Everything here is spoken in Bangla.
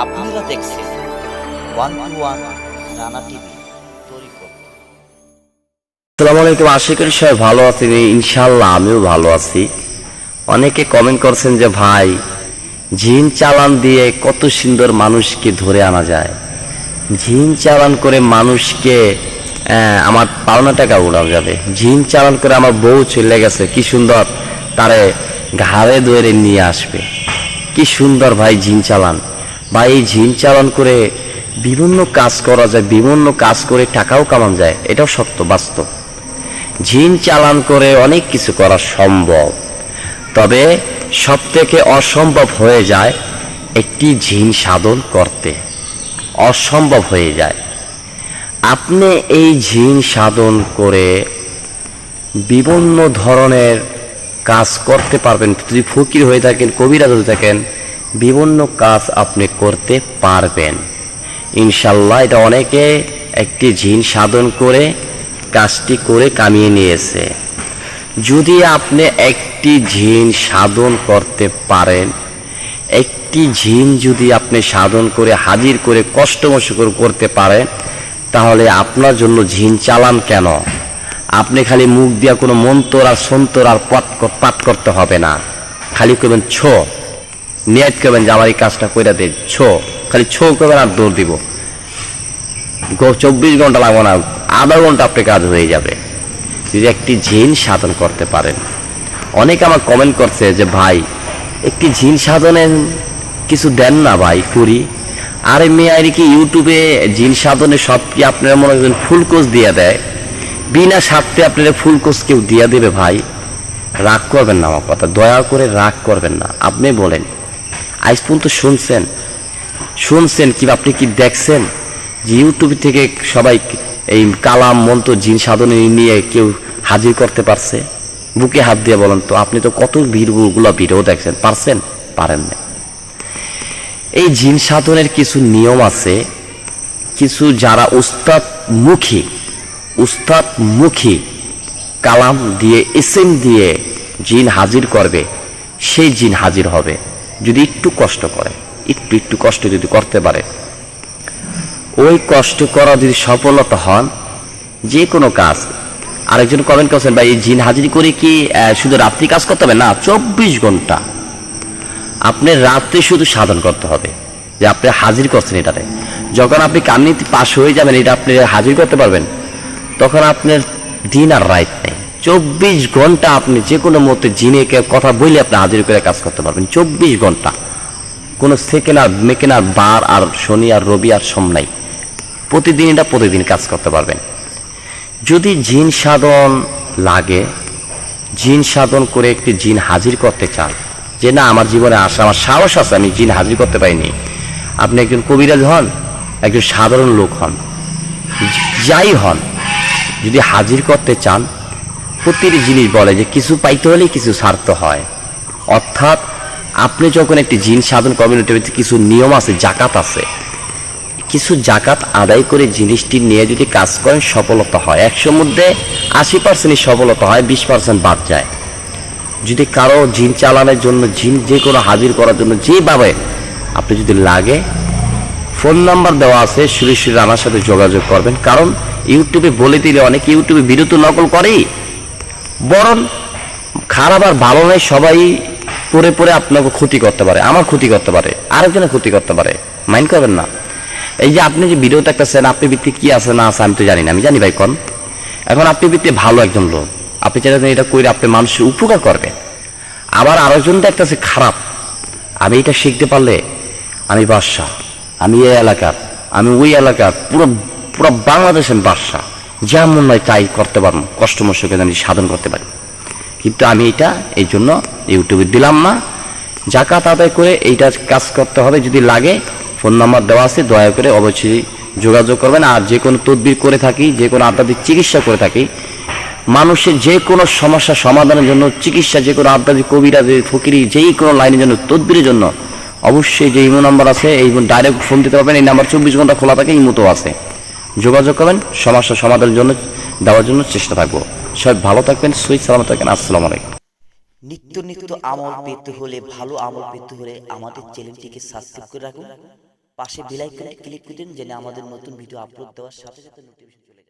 আপনারা দেখছেন 121 রানা টিভি তরিকত। আসসালামু আলাইকুম, আশা করি সবাই ভালো আছেন। ইনশাআল্লাহ আমিও ভালো আছি। অনেকে কমেন্ট করছেন যে ভাই, জিন চালান দিয়ে কত সুন্দর মানুষকে ধরে আনা যায়, জিন চালান করে মানুষকে আমার পাওনা টাকা উড়ানো যাবে, জিন চালান করে আমার বউ চলে গেছে, কি সুন্দর তারে ঘাড়ে ধরে নিয়ে আসবে, কি সুন্দর ভাই জিন চালান। ভাই এই জিন চালান করে বিভিন্ন কাজ করা যায়, বিভিন্ন কাজ করে টাকাও কামানো যায়, এটাও সত্য বাস্তব। জিন চালান করে অনেক কিছু করা সম্ভব, তবে সব থেকে অসম্ভব হয়ে যায় একটি জিন সাধন করতে, অসম্ভব হয়ে যায়। আপনি এই জিন সাধন করে বিভিন্ন ধরনের কাজ করতে পারবেন। যদি ফকির হয়ে থাকেন, কবিরাজ হয়ে থাকেন, বিভিন্ন কাজ আপনি করতে পারবেন ইনশাল্লাহ। এটা অনেকে একটি জিন সাধন করে কাজটি করে কামিয়ে নিয়েছে। যদি আপনি একটি জিন সাধন করতে পারেন, একটি জিন যদি আপনি সাধন করে হাজির করে কষ্ট মষ্ট করে করতে পারেন, তাহলে আপনার জন্য জিন চালান কেন? আপনি খালি মুখ দিয়া কোনো মন্ত্র আর সন্তর আর পাঠ করতে হবে না। খালি করবেন ছো, নিয়ত করবেন যে আমার এই কাজটা কইরা দে, ছো, খালি ছো করবেন আর দৌড় দিব। 24 ঘন্টা লাগবে না, আধা ঘন্টা আপনার কাজ হয়ে যাবে যদি একটি জিন সাধন করতে পারেন। অনেকে আমার কমেন্ট করছে যে ভাই, একটি জিন সাধনে কিছু দেন না ভাই, করি। আরে মেয়ে কি ইউটিউবে জিন সাধনে সব কি আপনারা মনে করেন ফুল কোর্স দিয়ে দেয়? বিনা স্বার্থে আপনারা ফুল কোর্স কেউ দিয়ে দেবে? ভাই রাগ করবেন না, আমার কথা দয়া করে রাগ করবেন না। আপনি বলেন, আজ পর্যন্ত শুনছেন কি, আপনি কি দেখছেন যে ইউটিউব থেকে সবাই এই কালাম মন্ত্র জিন সাধনে নিয়ে কেউ হাজির করতে পারছে? বুকে হাত দিয়ে বলেন তো, আপনি তো কত ভিডিও দেখছেন, পারছেন? পারেন না। এই জিন সাধনের কিছু নিয়ম আছে, কিছু যারা উস্তাদমুখী কালাম দিয়ে এসএম দিয়ে জিন হাজির করবে, সেই জিন হাজির হবে যদি একটু কষ্ট করে, একটু কষ্ট যদি করতে পারে। ওই কষ্ট করা যদি সফলতা হন, যে কোনো কাজ। আরেকজন কমেন্ট করছেন ভাই, এই জিন হাজির করে কি শুধু রাত্রি কাজ করতে হবে? না, 24 ঘন্টা আপনি রাত্রে শুধু সাধন করতে হবে যে আপনি হাজির করছেন এটাতে। যখন আপনি কামনীতি পাশ হয়ে যাবেন, এটা আপনি হাজির করতে পারবেন, তখন আপনার দিন আর রাত নেই। 24 ঘন্টা আপনি যে কোনো মতে জিনেকে কথা বলে আপনি হাজির করে কাজ করতে পারবেন। 24 ঘন্টা, কোনো সেকেন্ড আর মেকেন্ড আর বার আর শনি আর রবি আর সোম নাই। প্রতিদিন কাজ করতে পারবেন। যদি জিন সাধন লাগে, জিন সাধন করে একটি জিন হাজির করতে চান, যে না আমার জীবনে আসা, আমার সাহস আছে, আমি জিন হাজির করতে পারিনি। আপনি একজন কবিরাজ হন, একজন সাধারণ লোক হন, যাই হন, যদি হাজির করতে চান, প্রতিটি জিনিস বলে যে কিছু পাইতে হলে কিছু ছাড়তে হয়। অর্থাৎ আপনি যখন একটি জিন সাধন কমিউনিটির কিছু নিয়ম আছে, জাকাত আছে, কিছু জাকাত আদায় করে জিনিসটি নিয়ে যদি কাজ করেন, সফলতা হয়। 100 মধ্যে 80% সফলতা হয়, 20% বাদ যায়। যদি কারো জিন চালানোর জন্য, জিন যে কোনো হাজির করার জন্য যেভাবে আপনি যদি লাগে, ফোন নাম্বার দেওয়া আছে, সরাসরি রানার সাথে যোগাযোগ করবেন। কারণ ইউটিউবে বলে দিলে অনেকে ইউটিউবে ভিডিও তো নকল করেই, বরং খারাপ আর ভালো নয়, সবাই পরে আপনাকে ক্ষতি করতে পারে, আমার ক্ষতি করতে পারে, আরেকজনের ক্ষতি করতে পারে। মাইন্ড করবেন না। এই যে আপনি যে ভিডিও দেখতেছেন, আপনি ভিত্তি কি আছে না আছে আমি তো জানি না, আমি জানি ভাই কোন। এখন আপনি ভিত্তি ভালো একজন লোক, আপনি চাইছেন এটা করে আপনি মানুষের উপকার করবে। আবার আরেকজন দেখতেছে খারাপ, আমি এটা শিখতে পারলে আমি বাদশা, আমি এই এলাকার, আমি ওই এলাকার, পুরো বাংলাদেশের বাদশা, যেমন নয় তাই করতে পারবো, কষ্ট মষ্টকে আমি সাধন করতে পারি। কিন্তু আমি এটা এই জন্য ইউটিউবে দিলাম না। জাকাত আদায় করে এইটা কাজ করতে হবে। যদি লাগে ফোন নাম্বার দেওয়া আছে, দয়া করে অবশ্যই যোগাযোগ করবেন। আর যে কোনো তদবির করে থাকি, যে কোনো আধ্যাত্মিক চিকিৎসা করে থাকি, মানুষের যে কোনো সমস্যা সমাধানের জন্য চিকিৎসা, যে কোনো আধ্যাত্মিক কবিরাজি ফকিরি যেই কোনো লাইনের জন্য, তদবিরের জন্য অবশ্যই যে ইমো নাম্বার আছে, এই ডাইরেক্ট ফোন দিতে পারবেন। এই নাম্বার 24 ঘন্টা খোলা থাকে, ইমোতেও আছে, যোগাযোগ করবেন। সমস্যা সমাধানের জন্য দেওয়ার জন্য চেষ্টা থাকবো। সবাই ভালো থাকবেন, সুইচ সালামত থাকবেন। আসসালামু আলাইকুম। নিত্য আমল পেতে হলে, ভালো আমল পেতে হলে আমাদের চ্যানেলটিকে সাবস্ক্রাইব করে রাখুন পাশে বেল আইকনে ক্লিক করে দিন যেন আমাদের নতুন ভিডিও আপলোড দেওয়ার সাথে সাথে নোটিফিকেশন চলে যায়।